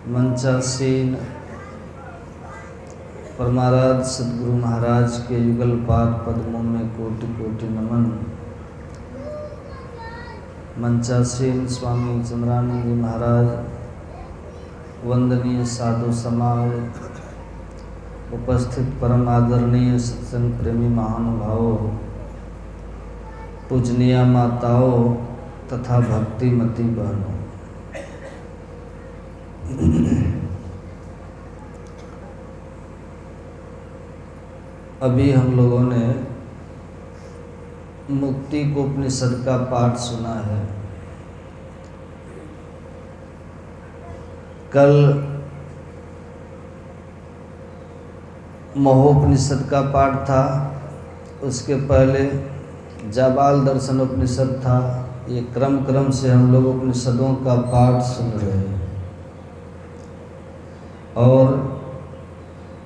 मंचासीन परमाराध्य सद्गुरु महाराज के युगल पाद पद्मों में कोटि कोटि नमन। मंचासीन स्वामी चंद्रानंद जी महाराज, वंदनीय साधु समाज, उपस्थित परम आदरणीय सत्संग प्रेमी महानुभावों, पूजनीय माताओं तथा भक्तिमती बहनों, अभी हम लोगों ने मुक्ति को उपनिषद का पाठ सुना है। कल महोपनिषद का पाठ था, उसके पहले जाबाल दर्शन उपनिषद था। ये क्रम से हम लोग उपनिषदों का पाठ सुन रहे हैं और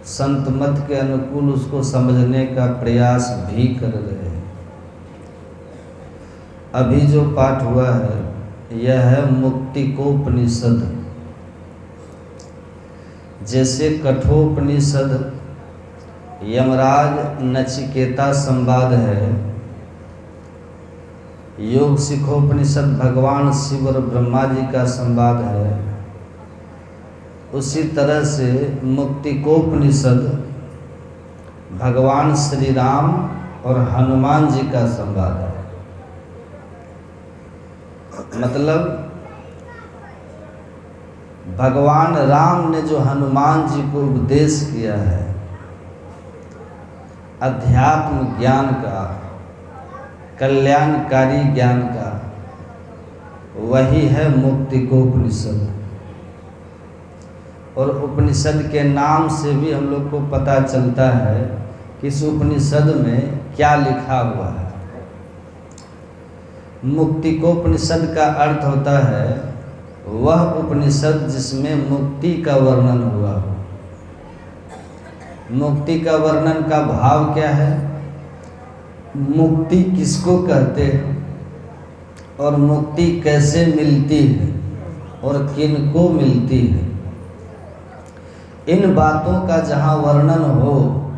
संत मत के अनुकूल उसको समझने का प्रयास भी कर रहे हैं। अभी जो पाठ हुआ है यह है मुक्तिकोपनिषद। जैसे कठोपनिषद यमराज नचिकेता संवाद है, योग सिखोपनिषद भगवान शिव और ब्रह्मा जी का संवाद है, उसी तरह से मुक्तिकोपनिषद भगवान श्री राम और हनुमान जी का संवाद है। मतलब भगवान राम ने जो हनुमान जी को उपदेश किया है अध्यात्म ज्ञान का, कल्याणकारी ज्ञान का, वही है मुक्तिकोपनिषद। और उपनिषद के नाम से भी हम लोग को पता चलता है कि इस उपनिषद में क्या लिखा हुआ है। मुक्तिकोपनिषद का अर्थ होता है वह उपनिषद जिसमें मुक्ति का वर्णन हुआ हो। मुक्ति का वर्णन का भाव क्या है, मुक्ति किसको कहते हैं और मुक्ति कैसे मिलती है और किनको मिलती है, इन बातों का जहाँ वर्णन हो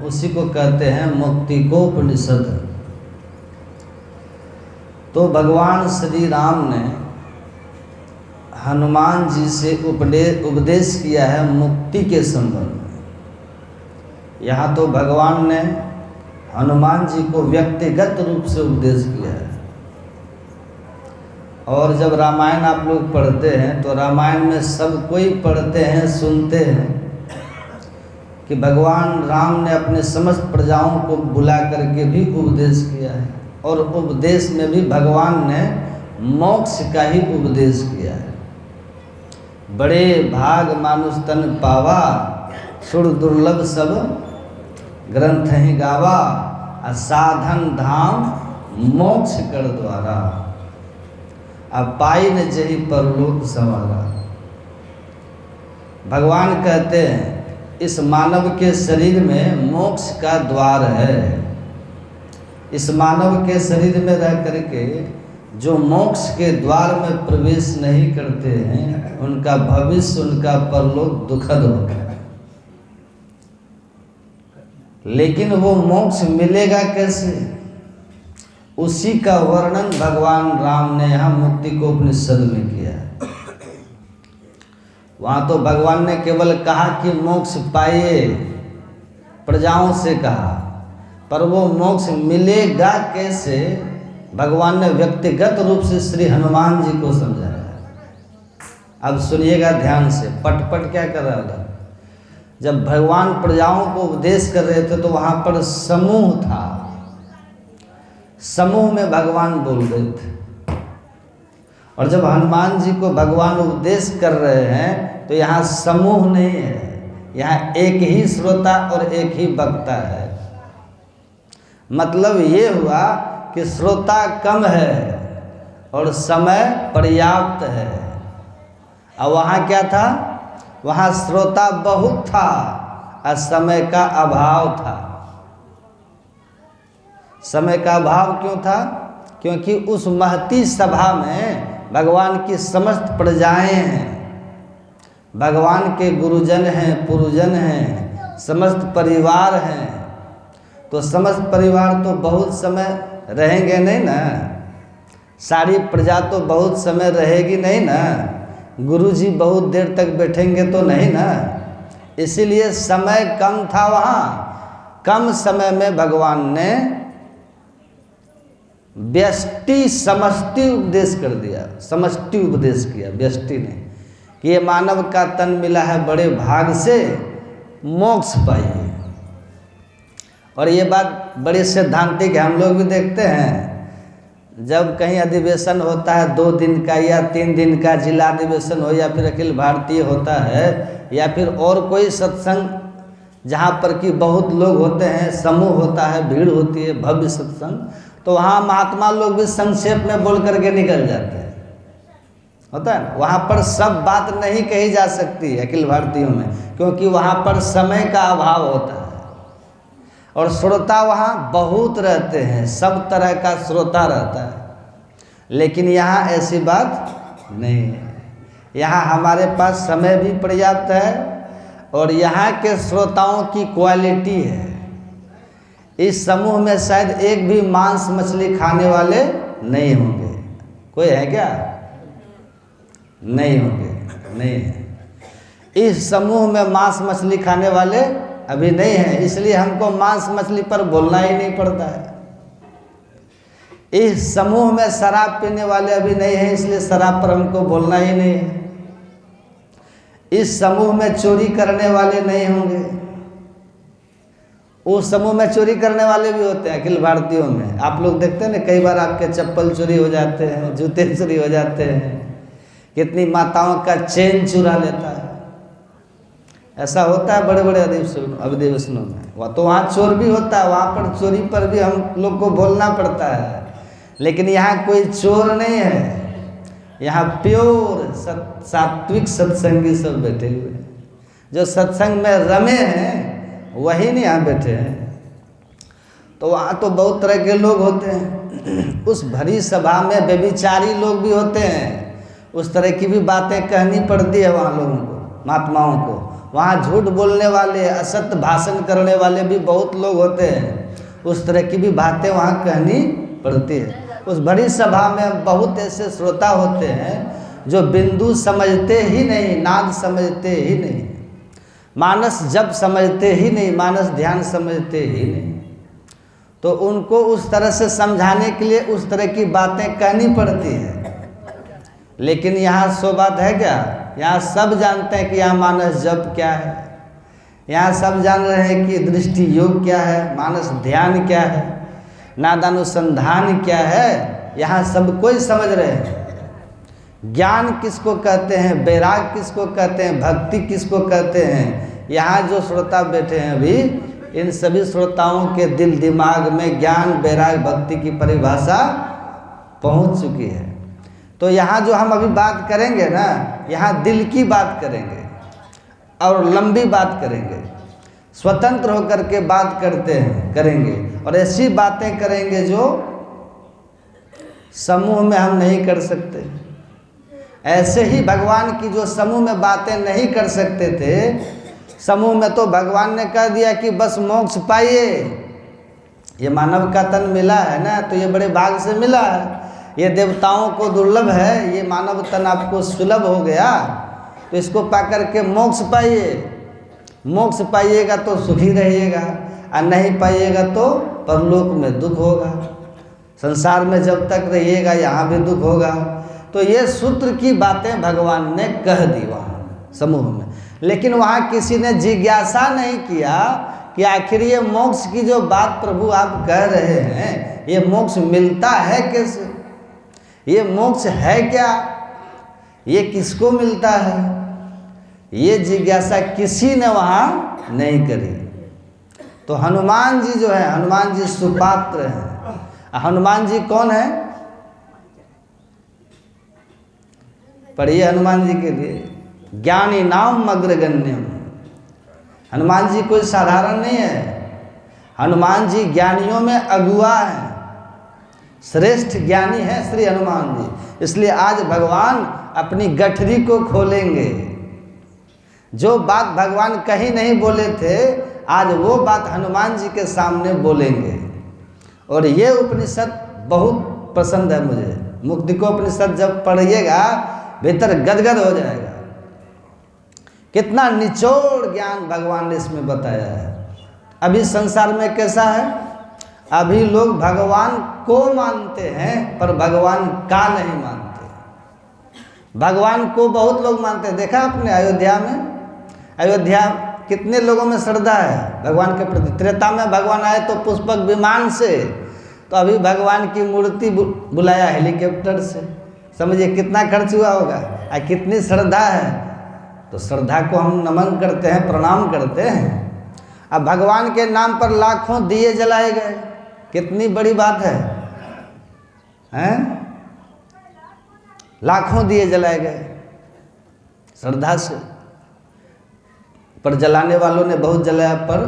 उसी को कहते हैं मुक्तिकोपनिषद। तो भगवान श्री राम ने हनुमान जी से उपदेश किया है मुक्ति के संबंध में। यहाँ तो भगवान ने हनुमान जी को व्यक्तिगत रूप से उपदेश किया है। और जब रामायण आप लोग पढ़ते हैं तो रामायण में सब कोई पढ़ते हैं, सुनते हैं कि भगवान राम ने अपने समस्त प्रजाओं को बुला करके भी उपदेश किया है। और उपदेश में भी भगवान ने मोक्ष का ही उपदेश किया है। बड़े भाग मानुष तन पावा, सुर दुर्लभ सब ग्रंथ ही गावा, साधन धाम मोक्ष कर द्वारा, अब पाई न जही परलोक सवारा। भगवान कहते हैं इस मानव के शरीर में मोक्ष का द्वार है। इस मानव के शरीर में रह करके जो मोक्ष के द्वार में प्रवेश नहीं करते हैं उनका भविष्य, उनका परलोक दुखद होता है। लेकिन वो मोक्ष मिलेगा कैसे, उसी का वर्णन भगवान राम ने यहाँ मुक्तिकोपनिषद में किया है। वहाँ तो भगवान ने केवल कहा कि मोक्ष पाइए, प्रजाओं से कहा, पर वो मोक्ष मिलेगा कैसे भगवान ने व्यक्तिगत रूप से श्री हनुमान जी को समझाया। अब सुनिएगा ध्यान से, पट क्या कर रहा था। जब भगवान प्रजाओं को उपदेश कर रहे थे तो वहाँ पर समूह था, समूह में भगवान बोल रहे थे। और जब हनुमान जी को भगवान उपदेश कर रहे हैं तो यहाँ समूह नहीं है, यहाँ एक ही श्रोता और एक ही वक्ता है। मतलब ये हुआ कि श्रोता कम है और समय पर्याप्त है। और वहाँ क्या था, वहाँ श्रोता बहुत था और समय का अभाव था। समय का अभाव क्यों था, क्योंकि उस महती सभा में भगवान की समस्त प्रजाएं हैं, भगवान के गुरुजन हैं, पुरुजन हैं, समस्त परिवार हैं। तो समस्त परिवार तो बहुत समय रहेंगे नहीं ना, सारी प्रजा तो बहुत समय रहेगी नहीं ना, गुरुजी बहुत देर तक बैठेंगे तो नहीं ना। इसीलिए समय कम था वहाँ, कम समय में भगवान ने व्यष्टि समष्टि उपदेश कर दिया, समष्टि उपदेश किया व्यष्टि ने, कि ये मानव का तन मिला है बड़े भाग से, मोक्ष पाइए। और ये बात बड़ी सैद्धांतिक है, हम लोग भी देखते हैं जब कहीं अधिवेशन होता है 2 दिन का या 3 दिन का, जिला अधिवेशन हो या फिर अखिल भारतीय होता है या फिर और कोई सत्संग जहाँ पर कि बहुत लोग होते हैं, समूह होता है, भीड़ होती है, भव्य सत्संग, तो वहाँ महात्मा लोग भी संक्षेप में बोल करके निकल जाते हैं, होता है ना। वहाँ पर सब बात नहीं कही जा सकती अखिल भारतीयों में, क्योंकि वहाँ पर समय का अभाव होता है और श्रोता वहाँ बहुत रहते हैं, सब तरह का श्रोता रहता है। लेकिन यहाँ ऐसी बात नहीं है, यहाँ हमारे पास समय भी पर्याप्त है और यहाँ के श्रोताओं की क्वालिटी है। इस समूह में शायद एक भी मांस मछली खाने वाले नहीं होंगे, कोई है क्या? नहीं होंगे, नहीं है। इस समूह में मांस मछली खाने वाले अभी नहीं है, इसलिए हमको मांस मछली पर बोलना ही नहीं पड़ता है। इस समूह में शराब पीने वाले अभी नहीं है, इसलिए शराब पर हमको बोलना ही नहीं है। इस समूह में चोरी करने वाले नहीं होंगे, उस समूह में चोरी करने वाले भी होते हैं अखिल भारतीयों में। आप लोग देखते हैं ना, कई बार आपके चप्पल चोरी हो जाते हैं, जूते चोरी हो जाते हैं, कितनी माताओं का चेन चुरा लेता है, ऐसा होता है बड़े बड़े अधिवेशनों में। वह तो वहाँ चोर भी होता है, वहाँ पर चोरी पर भी हम लोग को बोलना पड़ता है। लेकिन यहाँ कोई चोर नहीं है, यहाँ प्योर सात्विक सत्संगी सब बैठे हुए हैं, जो सत्संग में रमे हैं वही नहीं यहाँ बैठे हैं। तो वहाँ तो बहुत तरह के लोग होते हैं, उस भरी सभा में व्यभिचारी लोग भी होते हैं, उस तरह की भी बातें कहनी पड़ती है वहाँ लोगों को, महात्माओं को। वहाँ झूठ बोलने वाले, असत्य भाषण करने वाले भी बहुत लोग होते हैं, उस तरह की भी बातें वहाँ कहनी पड़ती है। उस बड़ी सभा में बहुत ऐसे श्रोता होते हैं जो बिंदु समझते ही नहीं, नाद समझते ही नहीं, मानस जब समझते ही नहीं, मानस ध्यान समझते ही नहीं। तो उनको उस तरह से समझाने के लिए उस तरह की बातें कहनी पड़ती है। लेकिन यहाँ सो बात है क्या? यहाँ सब जानते हैं कि यहाँ मानस जप क्या है, यहाँ सब जान रहे हैं कि दृष्टि योग क्या है, मानस ध्यान क्या है, नादानुसंधान क्या है, यहाँ सब कोई समझ रहे हैं। ज्ञान किसको कहते हैं, वैराग किसको कहते हैं, भक्ति किसको कहते हैं, यहाँ जो श्रोता बैठे हैं अभी, इन सभी श्रोताओं के दिल दिमाग में ज्ञान वैराग भक्ति की परिभाषा पहुँच चुकी है। तो यहाँ जो हम अभी बात करेंगे ना, यहाँ दिल की बात करेंगे और लंबी बात करेंगे, स्वतंत्र होकर के बात करेंगे और ऐसी बातें करेंगे जो समूह में हम नहीं कर सकते। ऐसे ही भगवान की जो समूह में बातें नहीं कर सकते थे, समूह में तो भगवान ने कह दिया कि बस मोक्ष पाइए, ये मानव का तन मिला है ना, तो ये बड़े भाग से मिला है, ये देवताओं को दुर्लभ है, ये मानव तन आपको सुलभ हो गया, तो इसको पाकर के मोक्ष पाइए। मोक्ष पाइएगा तो सुखी रहिएगा और नहीं पाइएगा तो परलोक में दुख होगा, संसार में जब तक रहिएगा यहाँ भी दुख होगा। तो ये सूत्र की बातें भगवान ने कह दी वहाँ समूह में। लेकिन वहाँ किसी ने जिज्ञासा नहीं किया कि आखिर ये मोक्ष की जो बात प्रभु आप कह रहे हैं, ये मोक्ष मिलता है कैसे, ये मोक्ष है क्या, ये किसको मिलता है, ये जिज्ञासा किसी ने वहाँ नहीं करी। तो हनुमान जी जो है, हनुमान जी सुपात्र हैं। हनुमान जी कौन है? पढ़िए हनुमान जी के लिए, ज्ञानी नाम अग्रगण्यम। हनुमान जी कोई साधारण नहीं है, हनुमान जी ज्ञानियों में अगुआ हैं, श्रेष्ठ ज्ञानी है श्री हनुमान जी। इसलिए आज भगवान अपनी गठरी को खोलेंगे जो बात भगवान कहीं नहीं बोले थे, आज वो बात हनुमान जी के सामने बोलेंगे। और ये उपनिषद बहुत पसंद है मुझे। मुक्तिकोपनिषद जब पढ़िएगा भीतर गदगद हो जाएगा। कितना निचोड़ ज्ञान भगवान ने इसमें बताया है। अभी संसार में कैसा है, अभी लोग भगवान को मानते हैं पर भगवान का नहीं मानते। भगवान को बहुत लोग मानते हैं। देखा आपने अयोध्या में, अयोध्या कितने लोगों में श्रद्धा है भगवान के प्रति। त्रेता में भगवान आए तो पुष्पक विमान से, तो अभी भगवान की मूर्ति बुलाया हेलीकॉप्टर से। समझिए कितना खर्च हुआ होगा और कितनी श्रद्धा है। तो श्रद्धा को हम नमन करते हैं, प्रणाम करते हैं। अब भगवान के नाम पर लाखों दिए जलाए गए, कितनी बड़ी बात है, हैं? लाखों दिए जलाए गए श्रद्धा से। पर जलाने वालों ने बहुत जलाया, पर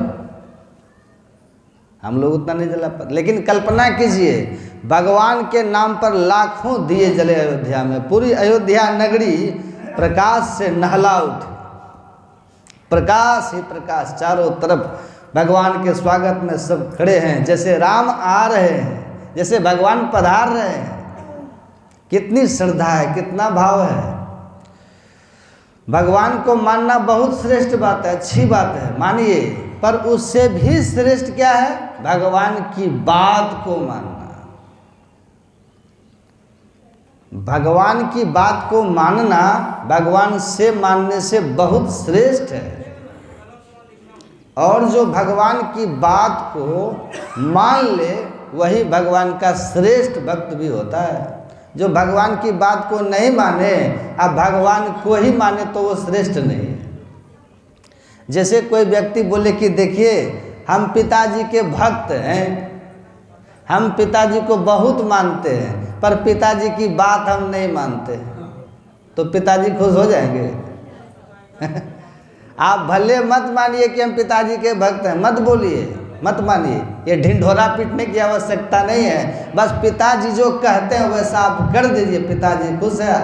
हम लोग उतना नहीं जला पाते। लेकिन कल्पना कीजिए भगवान के नाम पर लाखों दिए जले अयोध्या में। पूरी अयोध्या नगरी प्रकाश से नहला उठी। प्रकाश ही प्रकाश, चारों तरफ भगवान के स्वागत में सब खड़े हैं, जैसे राम आ रहे हैं, जैसे भगवान पधार रहे हैं। कितनी श्रद्धा है, कितना भाव है। भगवान को मानना बहुत श्रेष्ठ बात है, अच्छी बात है, मानिए। पर उससे भी श्रेष्ठ क्या है, भगवान की बात को मानना। भगवान की बात को मानना भगवान से मानने से बहुत श्रेष्ठ है। और जो भगवान की बात को मान ले वही भगवान का श्रेष्ठ भक्त भी होता है। जो भगवान की बात को नहीं माने, अब भगवान को ही माने, तो वो श्रेष्ठ नहीं है। जैसे कोई व्यक्ति बोले कि देखिए हम पिताजी के भक्त हैं, हम पिताजी को बहुत मानते हैं, पर पिताजी की बात हम नहीं मानते, तो पिताजी खुश हो जाएंगे। आप भले मत मानिए कि हम पिताजी के भक्त हैं, मत बोलिए, मत मानिए। ये ढिंढोरा पीटने की आवश्यकता नहीं है। बस पिताजी जो कहते हैं वैसा आप कर दीजिए, पिताजी खुश है,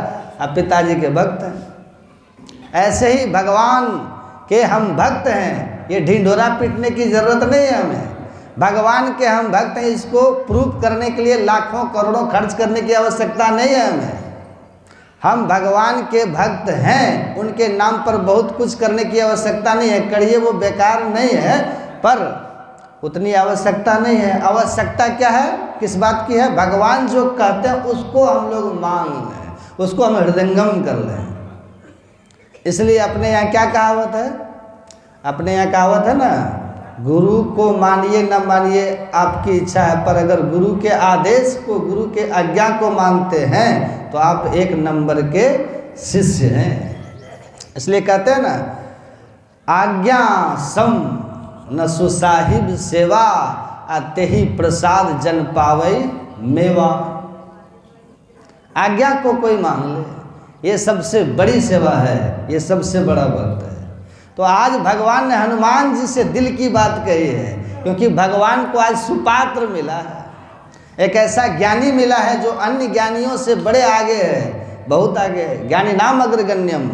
आप पिताजी के भक्त हैं। ऐसे ही भगवान के हम भक्त हैं, ये ढिंढोरा पीटने की जरूरत नहीं है हमें। भगवान के हम भक्त हैं, इसको प्रूफ करने के लिए लाखों करोड़ों खर्च करने की आवश्यकता नहीं है हमें। हम भगवान के भक्त हैं, उनके नाम पर बहुत कुछ करने की आवश्यकता नहीं है। करिए, वो बेकार नहीं है, पर उतनी आवश्यकता नहीं है। आवश्यकता क्या है, किस बात की है, भगवान जो कहते हैं उसको हम लोग मान लें, उसको हम हृदयंगम कर लें। इसलिए अपने यहाँ क्या कहावत है, अपने यहाँ कहावत है ना, गुरु को मानिए न मानिए आपकी इच्छा है, पर अगर गुरु के आदेश को, गुरु के आज्ञा को मानते हैं तो आप एक नंबर के शिष्य हैं। इसलिए कहते हैं ना, आज्ञा सम न सुसाहिब सेवा, आते ही प्रसाद जन पावई मेवा। आज्ञा को कोई मान ले, ये सबसे बड़ी सेवा है, ये सबसे बड़ा व्रत है। तो आज भगवान ने हनुमान जी से दिल की बात कही है, क्योंकि भगवान को आज सुपात्र मिला है, एक ऐसा ज्ञानी मिला है जो अन्य ज्ञानियों से बड़े आगे है, बहुत आगे है। ज्ञानी नाम अग्रगण्यम।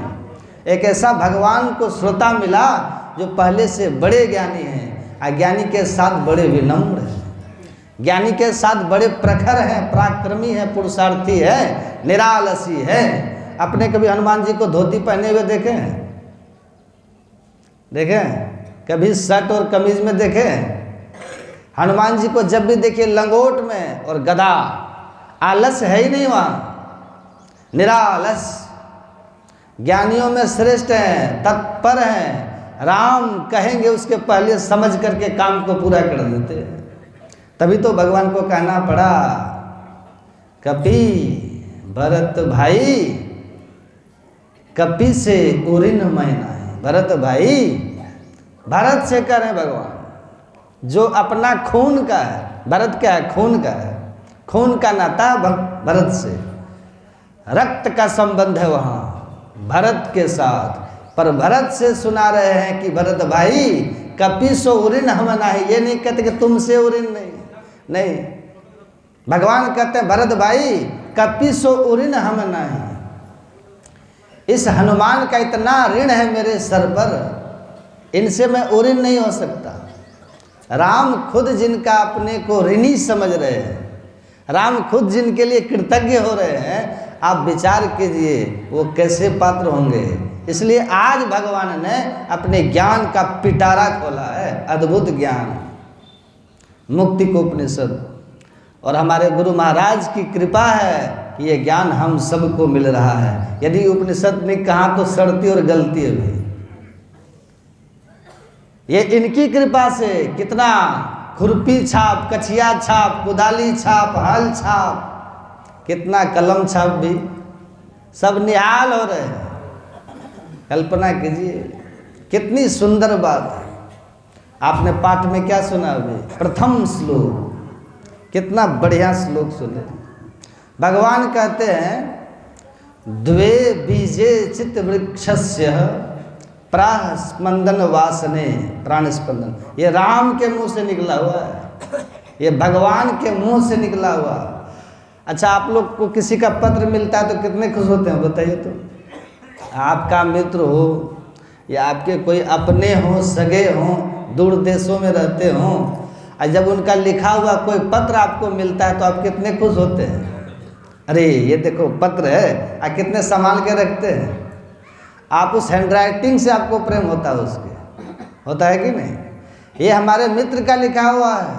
एक ऐसा भगवान को श्रोता मिला जो पहले से बड़े ज्ञानी हैं, अज्ञानी के साथ बड़े विनम्र हैं, ज्ञानी के साथ बड़े प्रखर हैं, पराक्रमी हैं, पुरुषार्थी है, निरालसी है। अपने कभी हनुमान जी को धोती पहने हुए देखे हैं? देखें? कभी शर्ट और कमीज में देखें? हनुमान जी को जब भी देखिए लंगोट में और गदा, आलस है ही नहीं वहाँ, निरालस। ज्ञानियों में श्रेष्ठ हैं, तत्पर हैं, राम कहेंगे उसके पहले समझ करके काम को पूरा कर देते हैं। तभी तो भगवान को कहना पड़ा, कपि भरत भाई, कपि से उरिन मैना है। भरत भाई, भरत से कह रहे हैं भगवान, जो अपना खून का है। भरत क्या है? खून का है, खून का नाता भरत से, रक्त का संबंध है वहाँ भरत के साथ। पर भरत से सुना रहे हैं कि भरत भाई, कपि सो उरिन हम नहीं। ये नहीं कहते कि तुमसे उरिन नहीं, भगवान कहते हैं भरत भाई, कपि सो उरिन हम नहीं। इस हनुमान का इतना ऋण है मेरे सर पर, इनसे मैं ऋणी नहीं हो सकता। राम खुद जिनका अपने को ऋणी समझ रहे हैं, राम खुद जिनके लिए कृतज्ञ हो रहे हैं, आप विचार कीजिए वो कैसे पात्र होंगे। इसलिए आज भगवान ने अपने ज्ञान का पिटारा खोला है, अद्भुत ज्ञान, मुक्ति को उपनिषद। और हमारे गुरु महाराज की कृपा है कि ये ज्ञान हम सबको मिल रहा है। यदि उपनिषद ने कहा तो सड़ती और गलती है भी, ये इनकी कृपा से। कितना खुरपी छाप, कछिया छाप, कुदाली छाप, हल छाप, कितना कलम छाप भी सब निहाल हो रहे हैं। कल्पना कीजिए कितनी सुंदर बात है। आपने पाठ में क्या सुना अभी? प्रथम श्लोक, कितना बढ़िया श्लोक सुने। भगवान कहते हैं द्वे बीजे चित्त वृक्षस्य प्राण स्पंदन वासने, प्राण स्पंदन, ये राम के मुंह से निकला हुआ है, ये भगवान के मुंह से निकला हुआ। अच्छा, आप लोग को किसी का पत्र मिलता है तो कितने खुश होते हैं बताइए तो? आपका मित्र हो या आपके कोई अपने हो, सगे हों, दूर देशों में रहते हों, और जब उनका लिखा हुआ कोई पत्र आपको मिलता है तो आप कितने खुश होते हैं। अरे ये देखो पत्र है, और कितने संभाल के रखते हैं आप। उस हैंडराइटिंग से आपको प्रेम होता है उसके, होता है कि नहीं? ये हमारे मित्र का लिखा हुआ है,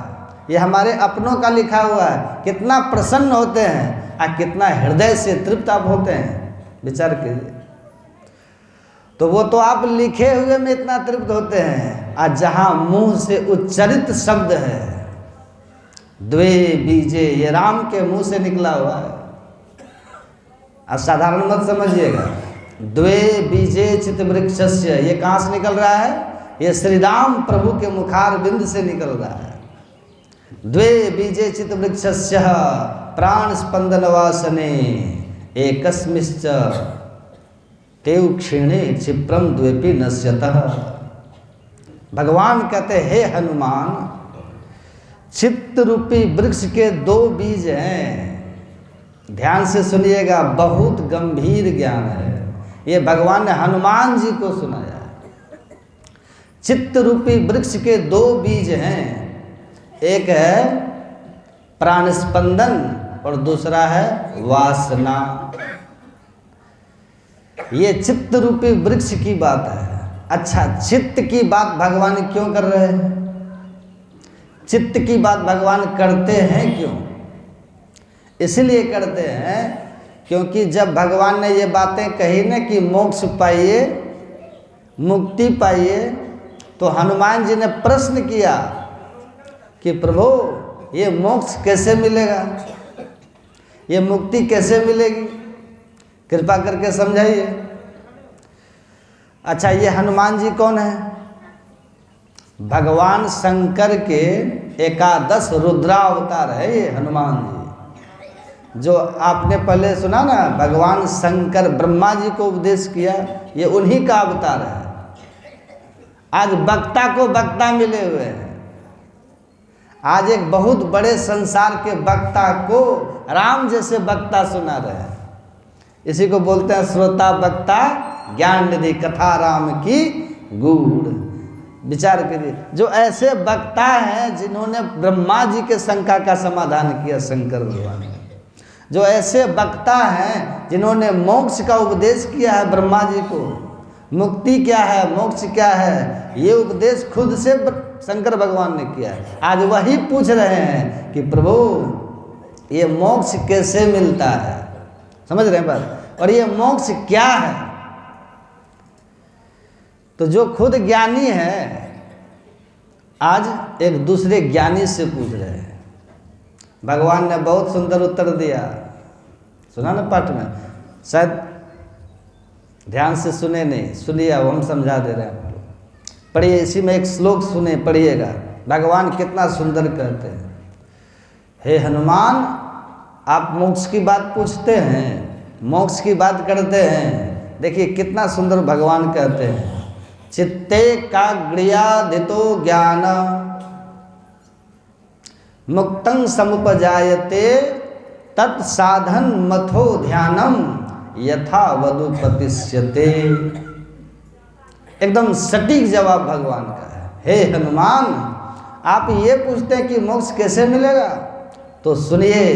ये हमारे अपनों का लिखा हुआ है, कितना प्रसन्न होते हैं और कितना हृदय से तृप्त आप होते हैं, विचार कीजिए। तो वो तो आप लिखे हुए में इतना तृप्त होते हैं, और जहाँ मुंह से उच्चरित शब्द है द्वे बीजे, ये राम के मुंह से निकला हुआ है। अब साधारण मत समझिएगा, द्वे बीजे चित वृक्षस्य, ये कहाँ से निकल रहा है? ये श्री राम प्रभु के मुखार बिंद से निकल रहा है। द्वे बीजे चित वृक्षस्य प्राण स्पंदन वासने एकस्मिश्च तेव क्षीणे क्षिप्रम द्वेपी नश्यतः। भगवान कहते हे हनुमान, चित्त रूपी वृक्ष के दो बीज हैं। ध्यान से सुनिएगा, बहुत गंभीर ज्ञान है। ये भगवान ने हनुमान जी को सुनाया। चित्त रूपी वृक्ष के दो बीज हैं, एक है प्राण स्पंदन और दूसरा है वासना। ये चित्त रूपी वृक्ष की बात है। अच्छा, चित्त की बात भगवान क्यों कर रहे हैं? चित्त की बात भगवान करते हैं क्यों? इसलिए करते हैं क्योंकि जब भगवान ने ये बातें कही ना कि मोक्ष पाइए, मुक्ति पाइए, तो हनुमान जी ने प्रश्न किया कि प्रभु ये मोक्ष कैसे मिलेगा, ये मुक्ति कैसे मिलेगी, कृपा करके समझाइए। अच्छा, ये हनुमान जी कौन है? भगवान शंकर के एकादश रुद्रावतार है ये हनुमान जी। जो आपने पहले सुना ना, भगवान शंकर ब्रह्मा जी को उपदेश किया, ये उन्हीं का अवतार है। आज वक्ता को वक्ता मिले हुए हैं। आज एक बहुत बड़े संसार के वक्ता को राम जैसे वक्ता सुना रहे हैं। इसी को बोलते हैं श्रोता वक्ता ज्ञान निधि कथा राम की गूढ़। विचार करिए, जो ऐसे वक्ता हैं जिन्होंने ब्रह्मा जी के शंका का समाधान किया, शंकर भगवान ने। जो ऐसे वक्ता हैं जिन्होंने मोक्ष का उपदेश किया है ब्रह्मा जी को, मुक्ति क्या है, मोक्ष क्या है, ये उपदेश खुद से शंकर भगवान ने किया है। आज वही पूछ रहे हैं कि प्रभु ये मोक्ष कैसे मिलता है, समझ रहे हैं बात? और ये मोक्ष क्या है? तो जो खुद ज्ञानी है आज एक दूसरे ज्ञानी से पूछ रहे हैं। भगवान ने बहुत सुंदर उत्तर दिया, सुना ना पाठ में? शायद ध्यान से सुने नहीं, सुनिए, अब हम समझा दे रहे हैं। पढ़िए, इसी में एक श्लोक सुने, पढ़िएगा। भगवान कितना सुंदर कहते हैं, हे हनुमान, आप मोक्ष की बात पूछते हैं, मोक्ष की बात करते हैं। देखिए कितना सुंदर भगवान कहते हैं, चित्ते काग्र्याधितो ज्ञान मुक्तं समुपजायते तत्साधन मथो ध्यानम यथा वदुपतिष्यते। एकदम सटीक जवाब भगवान का है। हे हनुमान, आप ये पूछते हैं कि मोक्ष कैसे मिलेगा, तो सुनिए,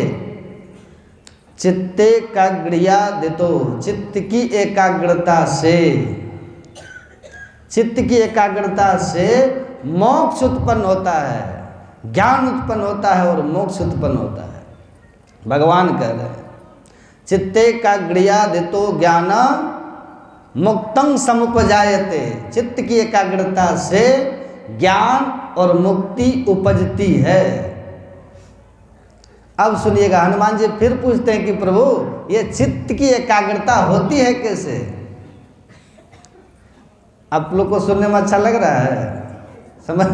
चित्ते काग्रिया दितो, चित्त की एकाग्रता से, चित्त की एकाग्रता से मोक्ष उत्पन्न होता है, ज्ञान उत्पन्न होता है और मोक्ष उत्पन्न होता है। भगवान कह रहे हैं चित्ते काग्रिया दितो ज्ञान मुक्तं समुपजायते, चित्त की एकाग्रता से ज्ञान और मुक्ति उपजती है। अब सुनिएगा, हनुमान जी फिर पूछते हैं कि प्रभु ये चित्त की एकाग्रता होती है कैसे? आप लोग को सुनने में अच्छा लग रहा है? समझ,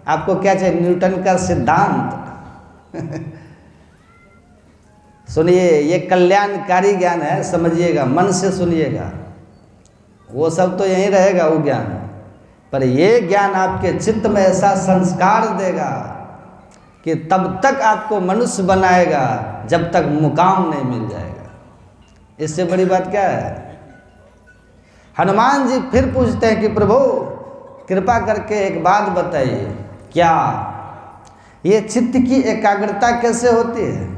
आपको क्या चाहिए? न्यूटन का सिद्धांत सुनिए, ये कल्याणकारी ज्ञान है, समझिएगा, मन से सुनिएगा। वो सब तो यहीं रहेगा, वो ज्ञान, पर ये ज्ञान आपके चित्त में ऐसा संस्कार देगा कि तब तक आपको मनुष्य बनाएगा जब तक मुकाम नहीं मिल जाएगा। इससे बड़ी बात क्या है? हनुमान जी फिर पूछते हैं कि प्रभु कृपा करके एक बात बताइए, क्या ये चित्त की एकाग्रता कैसे होती है?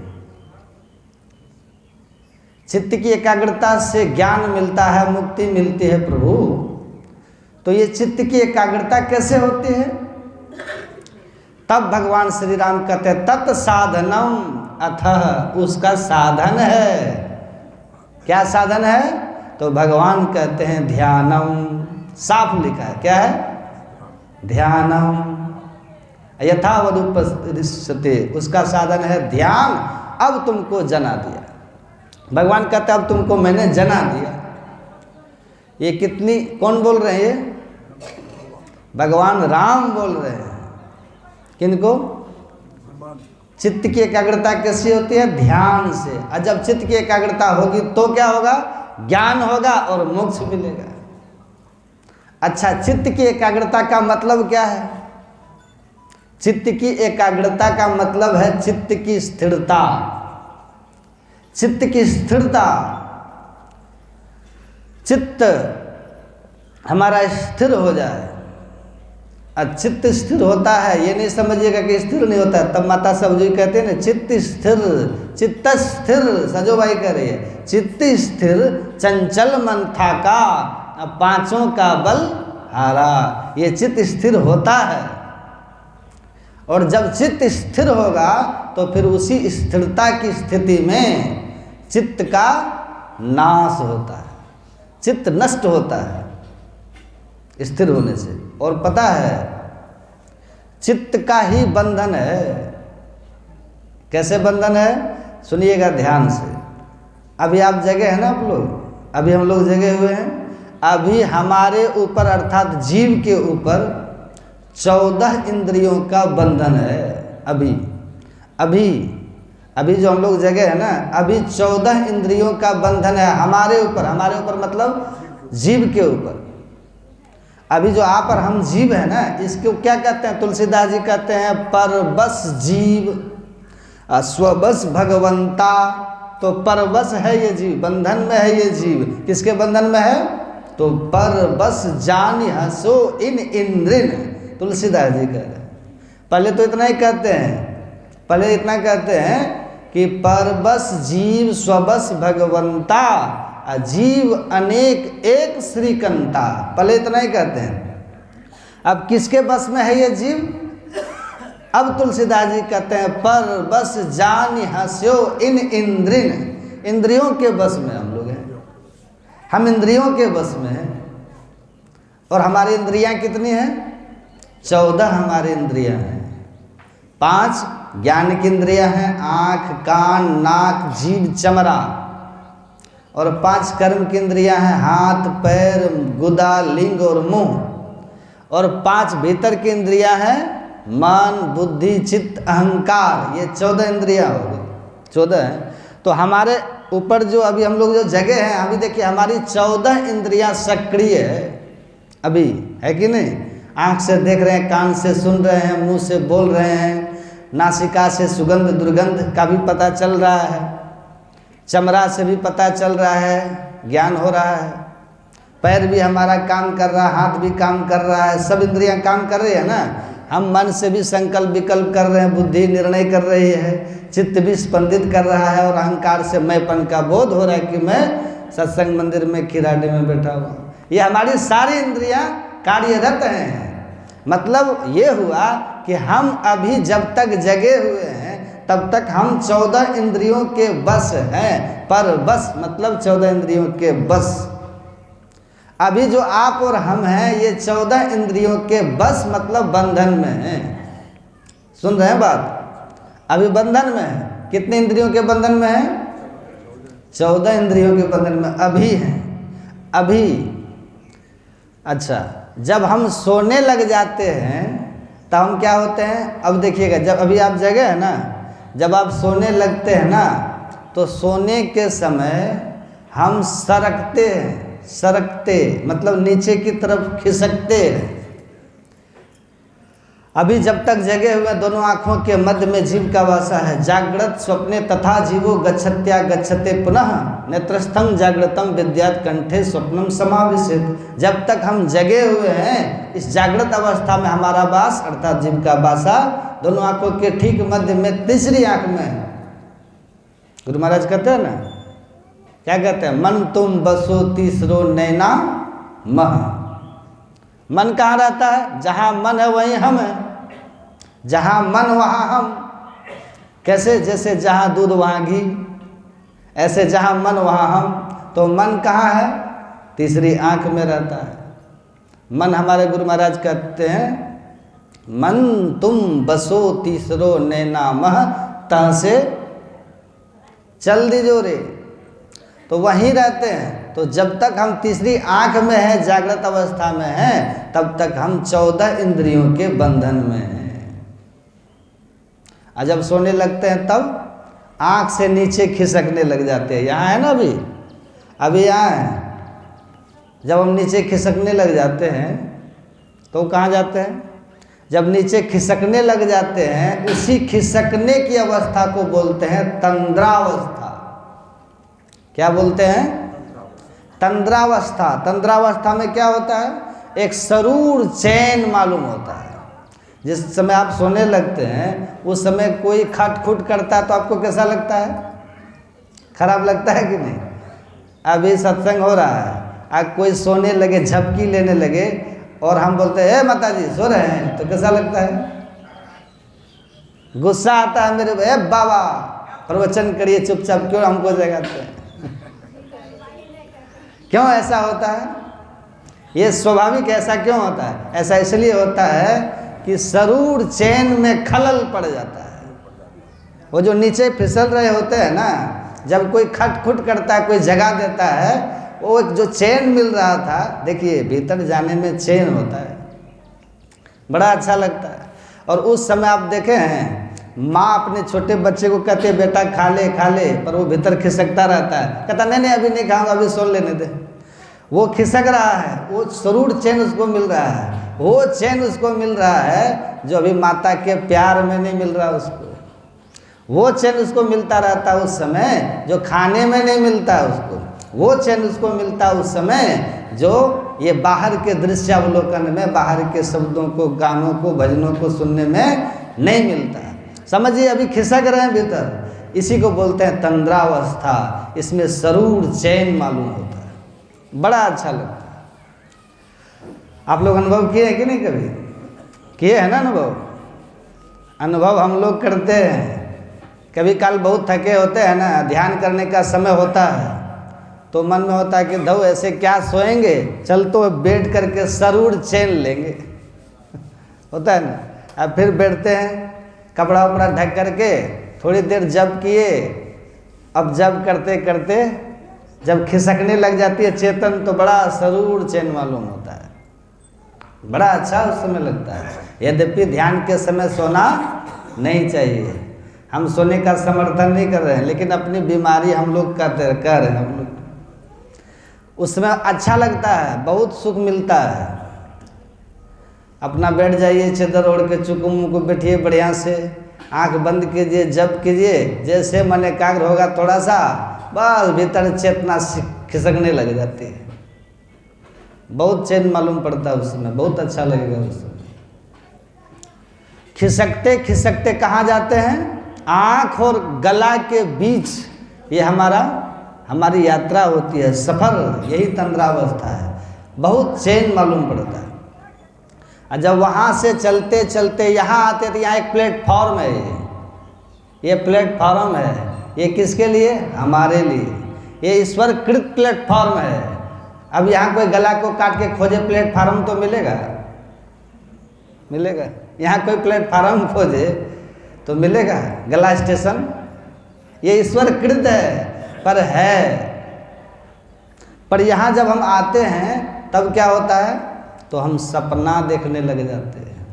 चित्त की एकाग्रता से ज्ञान मिलता है, मुक्ति मिलती है प्रभु, तो ये चित्त की एकाग्रता कैसे होती है? तब भगवान श्री राम कहते हैं तत् साधनम, अथः उसका साधन है। क्या साधन है? तो भगवान कहते हैं ध्यानम, साफ लिखा है, क्या है? ध्यानम यथावदुपदिश्यते, उसका साधन है ध्यान। अब तुमको जना दिया, भगवान कहते हैं अब तुमको मैंने जना दिया। ये कितनी, कौन बोल रहे हैं? ये भगवान राम बोल रहे हैं। किनको? चित्त की एकाग्रता कैसी होती है? ध्यान से। और जब चित्त की एकाग्रता होगी तो क्या होगा? ज्ञान होगा और मोक्ष मिलेगा। अच्छा, चित्त की एकाग्रता का मतलब क्या है? चित्त की एकाग्रता का मतलब है चित्त की स्थिरता। चित्त की स्थिरता, चित्त हमारा स्थिर हो जाए। चित्त स्थिर होता है, ये नहीं समझिएगा कि स्थिर नहीं होता है। तब माता सब्जी कहते हैं ना, चित्त स्थिर, चित्त स्थिर, सजो भाई कह रही है, चित्त स्थिर चंचल मन था का, पांचों का बल हारा। ये चित्त स्थिर होता है, और जब चित्त स्थिर होगा तो फिर उसी स्थिरता की स्थिति में चित्त का नाश होता है, चित्त नष्ट होता है स्थिर होने से। और पता है, चित्त का ही बंधन है। कैसे बंधन है? सुनिएगा ध्यान से। अभी आप जगे हैं ना, आप लोग, अभी हम लोग जगे हुए हैं। अभी हमारे ऊपर अर्थात जीव के ऊपर 14 इंद्रियों का बंधन है। अभी अभी अभी जो हम लोग जगह है ना, अभी 14 इंद्रियों का बंधन है हमारे ऊपर। हमारे ऊपर मतलब जीव के ऊपर। अभी जो आप और हम जीव है ना, इसको क्या कहते हैं? तुलसीदास जी कहते हैं परबस जीव स्वबस भगवंता। तो परबस है ये जीव, बंधन में है ये जीव। किसके बंधन में है? तो परबस जानि हसो इन इंद्रिन, तुलसीदास जी कह रहे हैं। पहले तो इतना ही कहते हैं, पहले इतना कहते हैं कि परबस जीव स्वबस भगवंता, जीव अनेक एक श्रीकंता। पहले इतना ही कहते हैं। अब किसके बस में है ये जीव? अब तुलसीदास जी कहते हैं परबस जानि हस्यो इन इंद्रिन, इंद्रियों के बस में हम लोग हैं। हम इंद्रियों के बस में हैं। और हमारी इंद्रियां कितनी हैं? 14 हमारी इंद्रियां हैं। 5 ज्ञान की इंद्रियां हैं, आँख, कान, नाक, जीभ, चमड़ा। और 5 कर्म की इंद्रियां हैं, हाथ, पैर, गुदा, लिंग और मुंह। और 5 भीतर की इंद्रियां हैं, मन, बुद्धि, चित्त, अहंकार। ये 14 इंद्रियां हो गई, 14 हैं। तो हमारे ऊपर जो अभी हम लोग जो जगह हैं, अभी देखिए हमारी 14 इंद्रियां सक्रिय है अभी, है कि नहीं? आँख से देख रहे हैं, कान से सुन रहे हैं, मुंह से बोल रहे हैं, नासिका से सुगंध दुर्गंध का भी पता चल रहा है। चमड़ा से भी पता चल रहा है, ज्ञान हो रहा है। पैर भी हमारा काम कर रहा है, हाथ भी काम कर रहा है, सब इंद्रियां काम कर रही है ना। हम मन से भी संकल्प विकल्प कर रहे हैं, बुद्धि निर्णय कर रही है, चित्त भी स्पंदित कर रहा है, और अहंकार से मैंपन का बोध हो रहा है कि मैं सत्संग मंदिर में खिराडे में बैठा हुआ। ये हमारी सारी इंद्रियां कार्यरत हैं। मतलब ये हुआ कि हम अभी जब तक जगे हुए हैं तब तक हम 14 इंद्रियों के बस हैं। पर बस मतलब 14 इंद्रियों के बस। अभी जो आप और हम हैं ये 14 इंद्रियों के बस मतलब बंधन में हैं। सुन रहे हैं बात? अभी बंधन में है। कितने इंद्रियों के बंधन में है? 14 इंद्रियों के बंधन में अभी हैं। अभी अच्छा, जब हम सोने लग जाते हैं तब हम क्या होते हैं? अब देखिएगा, जब अभी आप जगह है ना, जब आप सोने लगते हैं ना तो सोने के समय हम सरकते हैं। सरकते मतलब नीचे की तरफ खिसकते हैं। अभी जब तक जगे हुए दोनों आँखों के मध्य में जीव का वासा है। जागृत स्वप्ने तथा जीवो गच्छत्या गच्छते पुनः नेत्रस्थं जागृतम विद्यात् कंठे स्वप्नम समाविशेत। जब तक हम जगे हुए हैं इस जागृत अवस्था में हमारा वास अर्थात जीव का वासा दोनों आँखों के ठीक मध्य में तीसरी आँख में है। गुरु महाराज कहते हैं ना, क्या कहते हैं? मन तुम बसो तीसरो नैना मह। मन कहाँ रहता है? जहाँ मन है वहीं हम हैं। जहाँ मन वहाँ हम। कैसे? जैसे जहाँ दूध वहाँ घी, ऐसे जहाँ मन वहाँ हम। तो मन कहाँ है? तीसरी आँख में रहता है। मन हमारे गुरु महाराज कहते हैं मन तुम बसो तीसरो नैना मह तह से चल दीजो रे। तो वहीं रहते हैं। तो जब तक हम तीसरी आँख में हैं, जागृत अवस्था में हैं, तब तक हम 14 इंद्रियों के बंधन में हैं। और जब सोने लगते हैं तब आँख से नीचे खिसकने लग जाते हैं। यहाँ है ना, अभी यहाँ है। जब हम नीचे खिसकने लग जाते हैं तो कहाँ जाते हैं? जब नीचे खिसकने लग जाते हैं, उसी खिसकने की अवस्था को बोलते हैं तंद्रावस्था। क्या बोलते हैं? तंद्रावस्था। तंद्रावस्था में क्या होता है? एक सरूर चैन मालूम होता है। जिस समय आप सोने लगते हैं उस समय कोई खटखुट करता है तो आपको कैसा लगता है? खराब लगता है कि नहीं? अभी सत्संग हो रहा है, अब कोई सोने लगे, झपकी लेने लगे और हम बोलते हैं माता जी सो रहे हैं, तो कैसा लगता है? गुस्सा आता है मेरे भाई, बाबा प्रवचन करिए चुपचाप, क्यों हमको जगाते हैं? क्यों ऐसा होता है? ये स्वाभाविक ऐसा क्यों होता है? ऐसा इसलिए होता है कि सरूर चैन में खलल पड़ जाता है। वो जो नीचे फिसल रहे होते हैं ना, जब कोई खटखुट करता है, कोई जगा देता है, वो एक जो चैन मिल रहा था, देखिए भीतर जाने में चैन होता है, बड़ा अच्छा लगता है। और उस समय आप देखे हैं माँ अपने छोटे बच्चे को कहते हैं बेटा खा ले, पर वो भीतर खिसकता रहता है, कहता नहीं अभी नहीं खाऊंगा, अभी सो लेने दे। वो खिसक रहा है, वो सरूर चैन उसको मिल रहा है। वो चैन उसको मिल रहा है जो अभी माता के प्यार में नहीं मिल रहा उसको। वो चैन उसको मिलता रहता है उस समय जो खाने में नहीं मिलता है उसको। वो चैन उसको मिलता है उस समय जो ये बाहर के दृश्यावलोकन में, बाहर के शब्दों को, गानों को, भजनों को सुनने में नहीं मिलता है। समझिए अभी खिसक रहे हैं भीतर, इसी को बोलते हैं तंद्रावस्था। इसमें सरूर चैन मालूम होता है, बड़ा अच्छा लगता है। आप लोग अनुभव किए हैं कि नहीं? कभी किए हैं ना अनुभव हम लोग करते हैं। कभी काल बहुत थके होते हैं ना, ध्यान करने का समय होता है तो मन में होता है कि धौ ऐसे क्या सोएंगे, चल तो बैठ करके सरूर चैन लेंगे होता है ना। अब फिर बैठते हैं, कपड़ा वपड़ा ढक करके थोड़ी देर जप किए। अब जप करते करते जब खिसकने लग जाती है चेतन तो बड़ा सरूर चैन मालूम होता है, बड़ा अच्छा उस समय लगता है। यद्यपि ध्यान के समय सोना नहीं चाहिए, हम सोने का समर्थन नहीं कर रहे हैं, लेकिन अपनी बीमारी हम लोग कर रहे हैं। हम लोग उसमें अच्छा लगता है, बहुत सुख मिलता है। अपना बैठ जाइए, चादर ओढ़ के चुकुम को बैठिए, बढ़िया से आंख बंद कीजिए, जप कीजिए, जैसे मन एकाग्र होगा थोड़ा सा बस भीतर चेतना खिसकने लग जाती है। बहुत चैन मालूम पड़ता है उस समय, बहुत अच्छा लगेगा उस समय। खिसकते खिसकते कहाँ जाते हैं? आँख और गला के बीच ये हमारी यात्रा होती है, सफ़र, यही तंद्रावस्था है। बहुत चैन मालूम पड़ता है। और जब वहाँ से चलते चलते यहाँ आते तो यहाँ एक प्लेटफॉर्म है, ये प्लेटफॉर्म है। ये किसके लिए? हमारे लिए। ये ईश्वरकृत प्लेटफॉर्म है। अब यहाँ कोई गला को काट के खोजे प्लेटफॉर्म तो मिलेगा? मिलेगा? यहाँ कोई प्लेटफॉर्म खोजे तो मिलेगा? गला स्टेशन ये ईश्वरकृत है, पर यहाँ जब हम आते हैं तब क्या होता है? तो हम सपना देखने लग जाते हैं।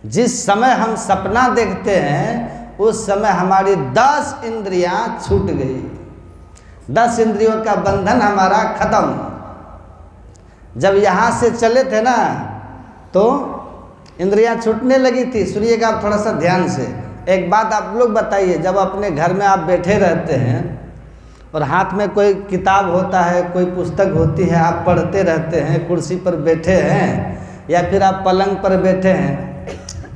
जिस समय हम सपना देखते हैं उस समय हमारी 10 इंद्रियां छूट गई। 10 इंद्रियों का बंधन हमारा खत्म। जब यहाँ से चले थे ना तो इंद्रियां छूटने लगी थी। सुनिएगा आप थोड़ा सा ध्यान से। एक बात आप लोग बताइए, जब अपने घर में आप बैठे रहते हैं और हाथ में कोई किताब होता है, कोई पुस्तक होती है, आप पढ़ते रहते हैं, कुर्सी पर बैठे हैं या फिर आप पलंग पर बैठे हैं,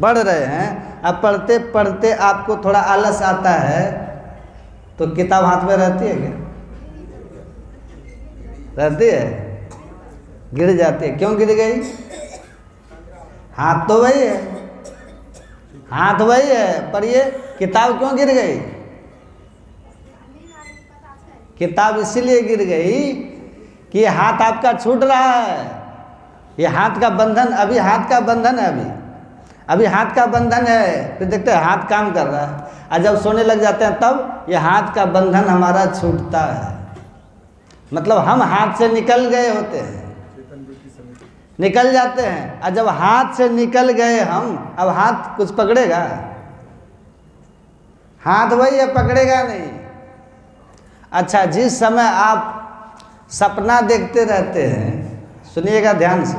पढ़ रहे हैं, अब पढ़ते पढ़ते आपको थोड़ा आलस आता है तो किताब हाथ में रहती है क्या? रहती है? गिर जाती है। क्यों गिर गई? हाथ तो वही है, हाथ वही है, पर ये किताब क्यों गिर गई? किताब इसीलिए गिर गई कि ये हाथ आपका छूट रहा है। ये हाथ का बंधन, अभी हाथ का बंधन है, अभी हाथ का बंधन है। फिर देखते हैं हाथ काम कर रहा है, और जब सोने लग जाते हैं तब ये हाथ का बंधन हमारा छूटता है। मतलब हम हाथ से निकल गए होते हैं, निकल जाते हैं। और जब हाथ से निकल गए हम, अब हाथ कुछ पकड़ेगा? हाथ वही है, पकड़ेगा नहीं। अच्छा, जिस समय आप सपना देखते रहते हैं, सुनिएगा ध्यान से,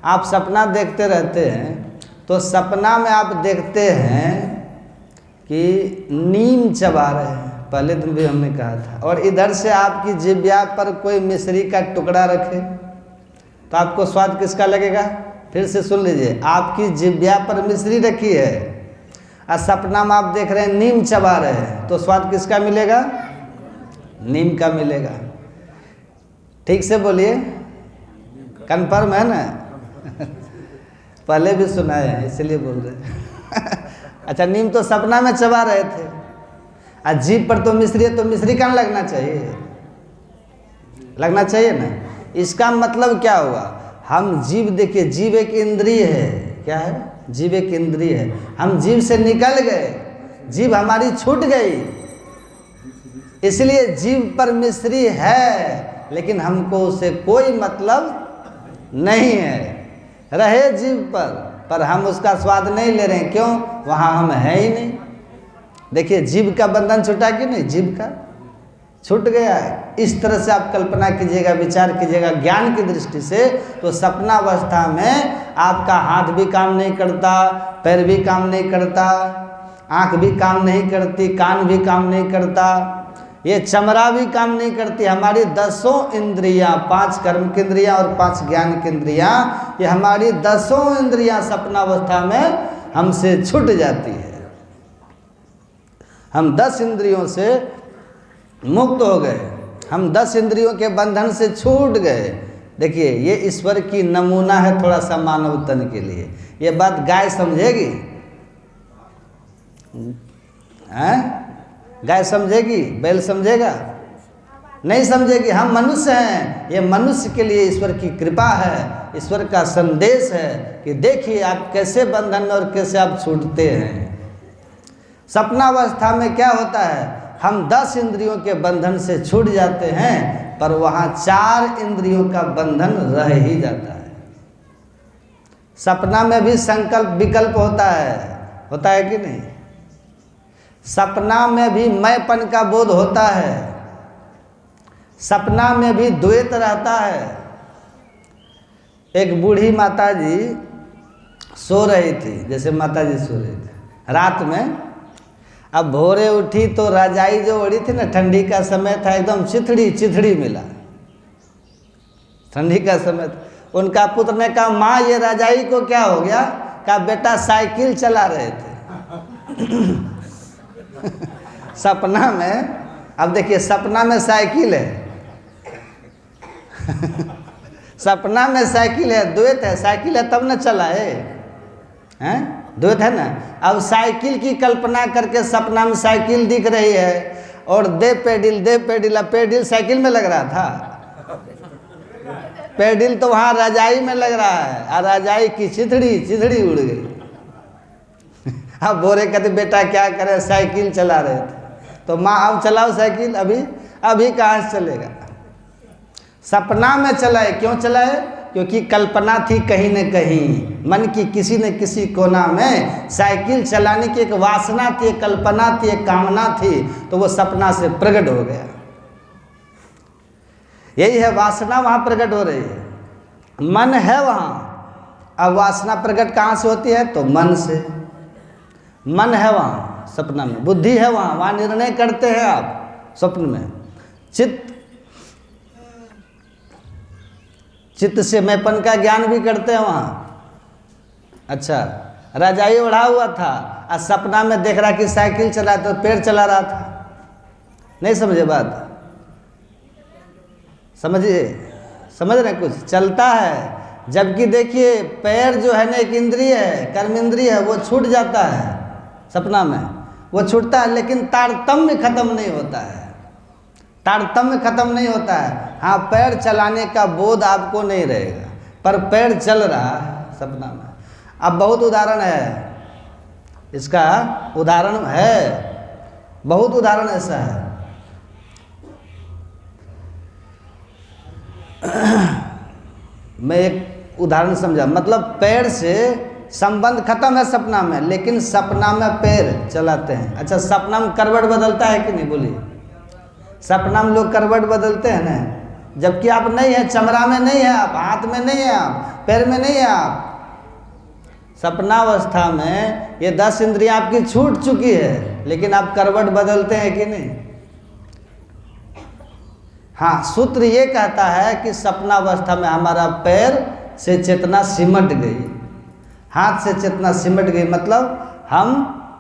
आप सपना देखते रहते हैं तो सपना में आप देखते हैं कि नीम चबा रहे हैं, पहले दिन भी हमने कहा था, और इधर से आपकी जिह्वा पर कोई मिश्री का टुकड़ा रखे तो आपको स्वाद किसका लगेगा? फिर से सुन लीजिए, आपकी जिह्वा पर मिश्री रखी है और सपना में आप देख रहे हैं नीम चबा रहे हैं, तो स्वाद किसका मिलेगा? नीम का मिलेगा। ठीक से बोलिए, कन्फर्म है ना? पहले भी सुनाए हैं इसलिए बोल रहे हैं। अच्छा, नीम तो सपना में चबा रहे थे, और जीभ पर तो मिश्री है, तो मिश्री कहाँ लगना चाहिए? लगना चाहिए ना। इसका मतलब क्या हुआ? हम जीभ, देखिए जीभ एक इंद्रिय है। क्या है? जीभ एक इंद्रिय है। हम जीभ से निकल गए, जीभ हमारी छूट गई, इसलिए जीभ पर मिश्री है, लेकिन हमको उसे कोई मतलब नहीं है। रहे जीभ पर हम उसका स्वाद नहीं ले रहे हैं। क्यों? वहाँ हम है ही नहीं। देखिए जीभ का बंधन छूटा कि नहीं? जीभ का छूट गया है। इस तरह से आप कल्पना कीजिएगा, विचार कीजिएगा ज्ञान की दृष्टि से, तो सपनावस्था में आपका हाथ भी काम नहीं करता, पैर भी काम नहीं करता, आँख भी काम नहीं करती, कान भी काम नहीं करता, ये चमड़ा भी काम नहीं करती। हमारी 10 इंद्रियां, 5 कर्म की इंद्रियां और 5 ज्ञान की इंद्रियां, ये हमारी 10 इंद्रियां सपनावस्था में हमसे छूट जाती है। हम 10 इंद्रियों से मुक्त हो गए, हम 10 इंद्रियों के बंधन से छूट गए। देखिए ये ईश्वर की नमूना है थोड़ा सा मानव तन के लिए। ये बात गाय समझेगी? हैं? गाय समझेगी? बैल समझेगा? नहीं समझेगी। हम मनुष्य हैं, ये मनुष्य के लिए ईश्वर की कृपा है, ईश्वर का संदेश है कि देखिए आप कैसे बंधन में और कैसे आप छूटते हैं। सपनावस्था में क्या होता है? हम 10 इंद्रियों के बंधन से छूट जाते हैं, पर वहाँ 4 इंद्रियों का बंधन रह ही जाता है। सपना में भी संकल्प विकल्प होता है कि नहीं? सपना में भी मैंपन का बोध होता है, सपना में भी द्वैत रहता है। एक बूढ़ी माता जी सो रही थी, जैसे माता जी सो रही थी रात में, अब भोरे उठी तो रजाई जो ओढ़ी थी ना, ठंडी का समय था, एकदम चिथड़ी चिथड़ी मिला, ठंडी का समय था। उनका पुत्र ने कहा माँ ये रजाई को क्या हो गया? कहा बेटा साइकिल चला रहे थे। सपना में, अब देखिए सपना में साइकिल है। सपना में साइकिल है, द्वैत है, साइकिल है तब न चला है, हैं? द्वैत है ना। अब साइकिल की कल्पना करके सपना में साइकिल दिख रही है और दे पेडिल दे पेडिल। अब पेडिल साइकिल में लग रहा था, पेडिल तो वहाँ रजाई में लग रहा है, और रजाई की चिथड़ी चिथड़ी उड़ गई। अब बोरे कहते बेटा क्या करे, साइकिल चला रहे थे। तो माँ अब चलाओ साइकिल, अभी कहाँ से चलेगा? सपना में चलाए, क्यों चलाए? क्योंकि कल्पना थी कहीं न कहीं, मन की किसी न किसी कोना में साइकिल चलाने की एक वासना थी, एक कल्पना थी, एक कामना थी, तो वो सपना से प्रकट हो गया। यही है, वासना वहाँ प्रकट हो रही है, मन है वहाँ। अब वासना प्रकट कहाँ से होती है? तो मन से। मन है वहाँ सपना में, बुद्धि है वहाँ, वहाँ निर्णय करते हैं आप स्वप्न में। चित्त से मैंपन का ज्ञान भी करते हैं वहाँ। अच्छा, रजाई ओढ़ा हुआ था और सपना में देख रहा कि साइकिल चला, तो पैर चला रहा था। नहीं समझे बात? समझिए, समझ रहे कुछ? चलता है, जबकि देखिए पैर जो है ना एक इंद्रिय है, कर्म इंद्रिय है, वो छूट जाता है सपना में, वो छूटता है, लेकिन तारतम्य खत्म नहीं होता है, तारतम्य खत्म नहीं होता है। हाँ, पैर चलाने का बोध आपको नहीं रहेगा, पर पैर चल रहा है सपना में। अब बहुत उदाहरण है इसका, उदाहरण है, बहुत उदाहरण ऐसा है। मैं एक उदाहरण समझा, मतलब पैर से संबंध खत्म है सपना में, लेकिन सपना में पैर चलाते हैं। अच्छा, सपना में करवट बदलता है कि नहीं? बोलिए, सपना में लोग करवट बदलते हैं ना, जबकि आप नहीं है, चमड़ा में नहीं है आप, हाथ में नहीं है आप, पैर में नहीं है आप। सपनावस्था में ये 10 इंद्रियां आपकी छूट चुकी है, लेकिन आप करवट बदलते हैं कि नहीं? हाँ, सूत्र ये कहता है कि सपनावस्था में हमारा पैर से चेतना सिमट गई, हाथ से चेतना सिमट गई, मतलब हम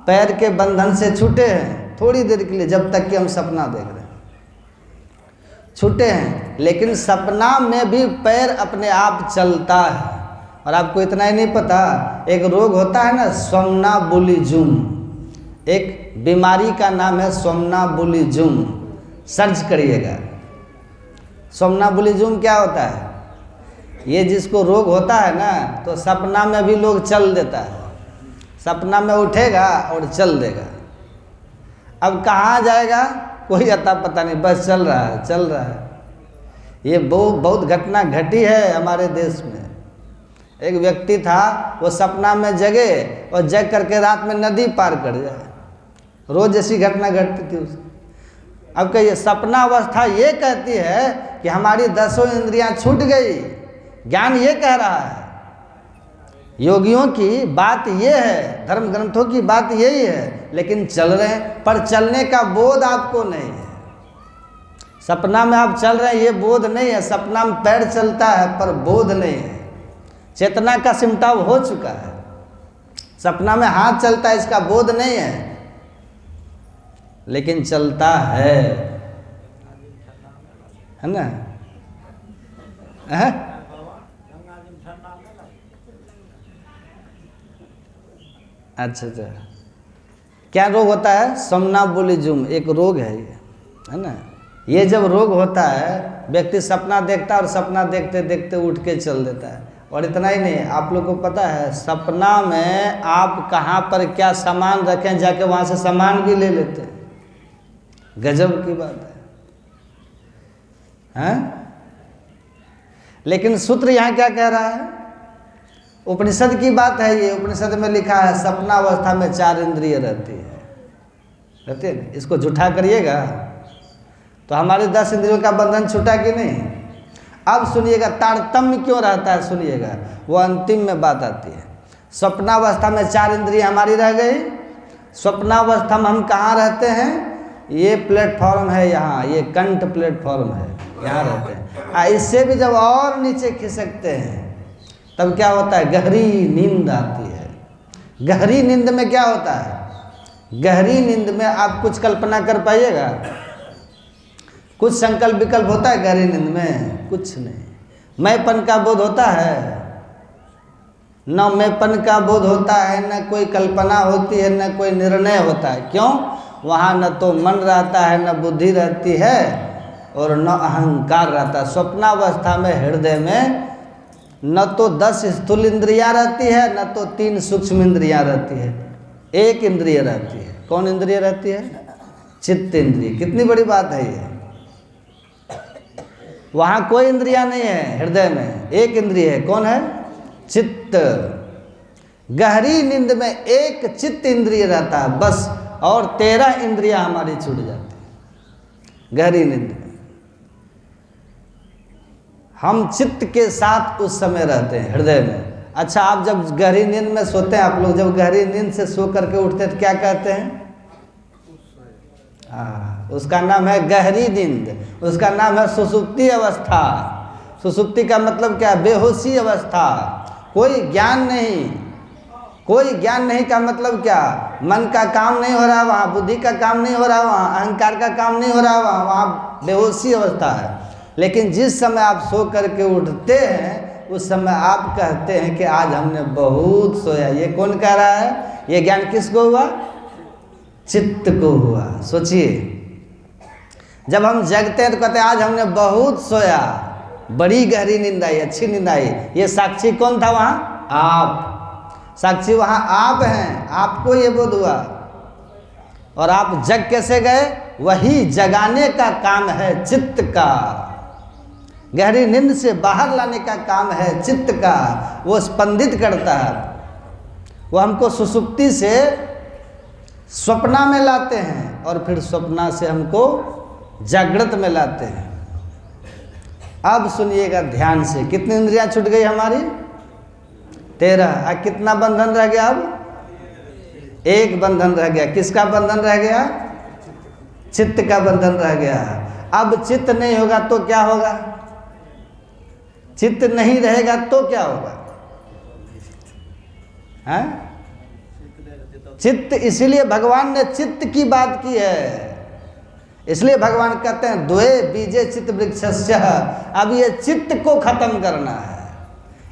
पैर के बंधन से छूटे हैं थोड़ी देर के लिए, जब तक कि हम सपना देख रहे हैं, छूटे हैं। लेकिन सपना में भी पैर अपने आप चलता है। और आपको इतना ही नहीं पता, एक रोग होता है ना सोमनाबुलिज्म, एक बीमारी का नाम है सोमनाबुलिज्म, सर्च करिएगा। सोमनाबुलिज्म क्या होता है? ये जिसको रोग होता है ना, तो सपना में भी लोग चल देता है, सपना में उठेगा और चल देगा। अब कहाँ जाएगा कोई अता पता नहीं, बस चल रहा है, चल रहा है। ये बहुत घटना घटी है हमारे देश में। एक व्यक्ति था, वो सपना में जगे और जग करके रात में नदी पार कर जाए, रोज ऐसी घटना घटती थी उसकी। अब कहिए, सपना अवस्था ये कहती है कि हमारी 10 इंद्रियां छूट गई, ज्ञान ये कह रहा है। योगियों की बात ये है, धर्म ग्रंथों की बात यही है, लेकिन चल रहे हैं, पर चलने का बोध आपको नहीं है। सपना में आप चल रहे हैं, ये बोध नहीं है। सपना में पैर चलता है पर बोध नहीं है, चेतना का सिमटाव हो चुका है। सपना में हाथ चलता है, इसका बोध नहीं है, लेकिन चलता है ना? है? अच्छा, क्या रोग होता है? सोमनाबुलिज्म एक रोग है ये, है ना? ये जब रोग होता है, व्यक्ति सपना देखता है और सपना देखते देखते उठ के चल देता है। और इतना ही नहीं, आप लोग को पता है सपना में आप कहाँ पर क्या सामान रखें, जाके वहाँ से सामान भी ले लेते हैं। गजब की बात है, हैं? लेकिन सूत्र यहाँ क्या कह रहा है? उपनिषद की बात है ये। उपनिषद में लिखा है सपना अवस्था में 4 इंद्रिय रहती है। इसको झूठा करिएगा तो हमारे 10 इंद्रियों का बंधन छूटा कि नहीं? अब सुनिएगा तारतम्य क्यों रहता है, सुनिएगा, वो अंतिम में बात आती है। स्वप्नावस्था में 4 इंद्रिय हमारी रह गई स्वप्नावस्था में हम कहाँ रहते हैं? ये प्लेटफॉर्म है यहाँ, ये कंठ प्लेटफॉर्म है, यहाँ रहते हैं। इससे भी जब और नीचे खिसकते हैं तब क्या होता है? गहरी नींद आती है। गहरी नींद में क्या होता है? गहरी नींद में आप कुछ कल्पना कर पाइएगा? कुछ संकल्प विकल्प होता है गहरी नींद में? कुछ नहीं। मैंपन का बोध होता है? न मैंपन का बोध होता है, न कोई कल्पना होती है, न कोई निर्णय होता है। क्यों? वहाँ न तो मन रहता है, न बुद्धि रहती है, और न अहंकार रहता है। स्वप्नावस्था में हृदय में न तो 10 स्थूल इंद्रियाँ रहती है, न तो 3 सूक्ष्म इंद्रियाँ रहती है, एक इंद्रिय रहती है। कौन इंद्रिय रहती है? चित्त इंद्रिय। कितनी बड़ी बात है ये। वहाँ कोई इंद्रिया नहीं है, हृदय में एक इंद्रिय है। कौन है? चित्त। गहरी नींद में एक चित्त इंद्रिय रहता है बस, और 13 इंद्रियां हमारी छूट जाती है गहरी नींद में। हम चित्त के साथ उस समय रहते हैं हृदय में। अच्छा, आप जब गहरी नींद में सोते हैं, आप लोग जब गहरी नींद से सो करके उठते हैं तो क्या कहते हैं? उसका नाम है गहरी नींद। उसका नाम है सुषुप्ति अवस्था। सुषुप्ति का मतलब क्या? बेहोशी अवस्था। कोई ज्ञान नहीं। कोई ज्ञान नहीं का मतलब क्या? मन का काम नहीं हो रहा वहाँ, बुद्धि का काम नहीं हो रहा वहाँ, अहंकार का काम नहीं हो रहा वहाँ, वहाँ बेहोशी अवस्था है। लेकिन जिस समय आप सो करके उठते हैं उस समय आप कहते हैं कि आज हमने बहुत सोया। ये कौन कह रहा है? ये ज्ञान किसको हुआ? चित्त को हुआ। सोचिए, जब हम जगते हैं तो कहते हैं आज हमने बहुत सोया, बड़ी गहरी नींद आई, अच्छी नींद आई। ये साक्षी कौन था वहाँ? आप। साक्षी वहाँ आप हैं। आपको ये बोध हुआ। और आप जग कैसे गए? वही जगाने का काम है चित्त का। गहरी नींद से बाहर लाने का काम है चित्त का। वो स्पंदित करता है। वो हमको सुषुप्ति से स्वप्ना में लाते हैं, और फिर स्वप्ना से हमको जागृत में लाते हैं। अब सुनिएगा ध्यान से। कितनी इंद्रियां छूट गई हमारी? 13। कितना बंधन रह गया? अब एक बंधन रह गया। किसका बंधन रह गया? चित्त का बंधन रह गया। अब चित्त नहीं होगा तो क्या होगा? चित्त नहीं रहेगा तो क्या होगा? हैं? चित्त, इसीलिए भगवान ने चित्त की बात की है। इसलिए भगवान कहते हैं द्वे बीजे चित्त वृक्षस्य। अब ये चित्त को खत्म करना है,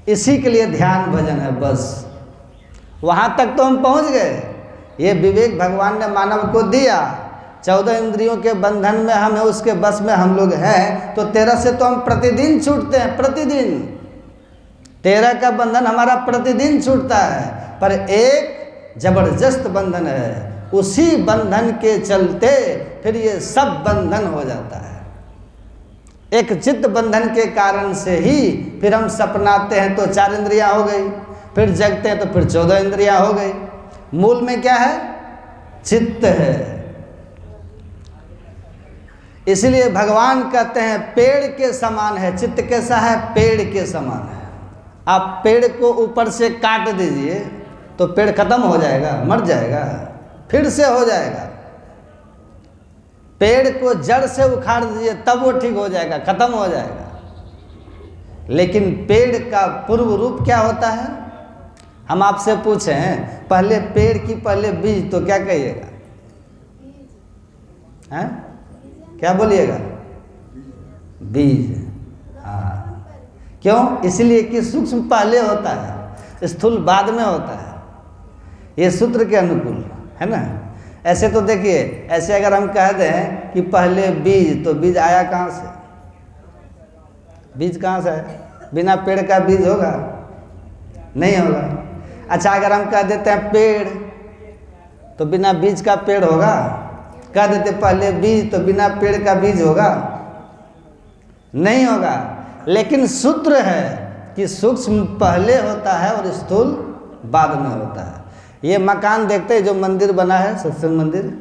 इसी के लिए ध्यान भजन है बस। वहाँ तक तो हम पहुँच गए। ये विवेक भगवान ने मानव को दिया। 14 इंद्रियों के बंधन में हम हैं, उसके बस में हम लोग हैं। तो 13 से तो हम प्रतिदिन छूटते हैं। प्रतिदिन 13 का बंधन हमारा प्रतिदिन छूटता है। पर एक जबरदस्त बंधन है, उसी बंधन के चलते फिर ये सब बंधन हो जाता है। एक चित्त बंधन के कारण से ही फिर हम सपनाते हैं तो 4 इंद्रियां हो गई, फिर जगते हैं तो फिर 14 इंद्रियां हो गई। मूल में क्या है? चित्त है। इसलिए भगवान कहते हैं पेड़ के समान है चित्त। कैसा है? पेड़ के समान है। आप पेड़ को ऊपर से काट दीजिए तो पेड़ खत्म हो जाएगा, मर जाएगा, फिर से हो जाएगा। पेड़ को जड़ से उखाड़ दीजिए तब वो ठीक हो जाएगा, खत्म हो जाएगा। लेकिन पेड़ का पूर्व रूप क्या होता है? हम आपसे पूछें पहले पेड़ की पहले बीज, तो क्या कहिएगा? हैं? क्या बोलिएगा? बीज। हाँ, क्यों? इसलिए कि सूक्ष्म पहले होता है, स्थूल बाद में होता है। ये सूत्र के अनुकूल है ना। ऐसे तो देखिए, ऐसे अगर हम कह दें कि पहले बीज, तो बीज आया कहाँ से? बीज कहाँ से है? बिना पेड़ का बीज होगा? नहीं होगा। अच्छा, अगर हम कह देते हैं पेड़, तो बिना बीज का पेड़ होगा? कह देते पहले बीज, तो बिना पेड़ का बीज होगा? नहीं होगा। लेकिन सूत्र है कि सूक्ष्म पहले होता है और स्थूल बाद में होता है। ये मकान देखते हैं जो मंदिर बना है, सत्संग मंदिर,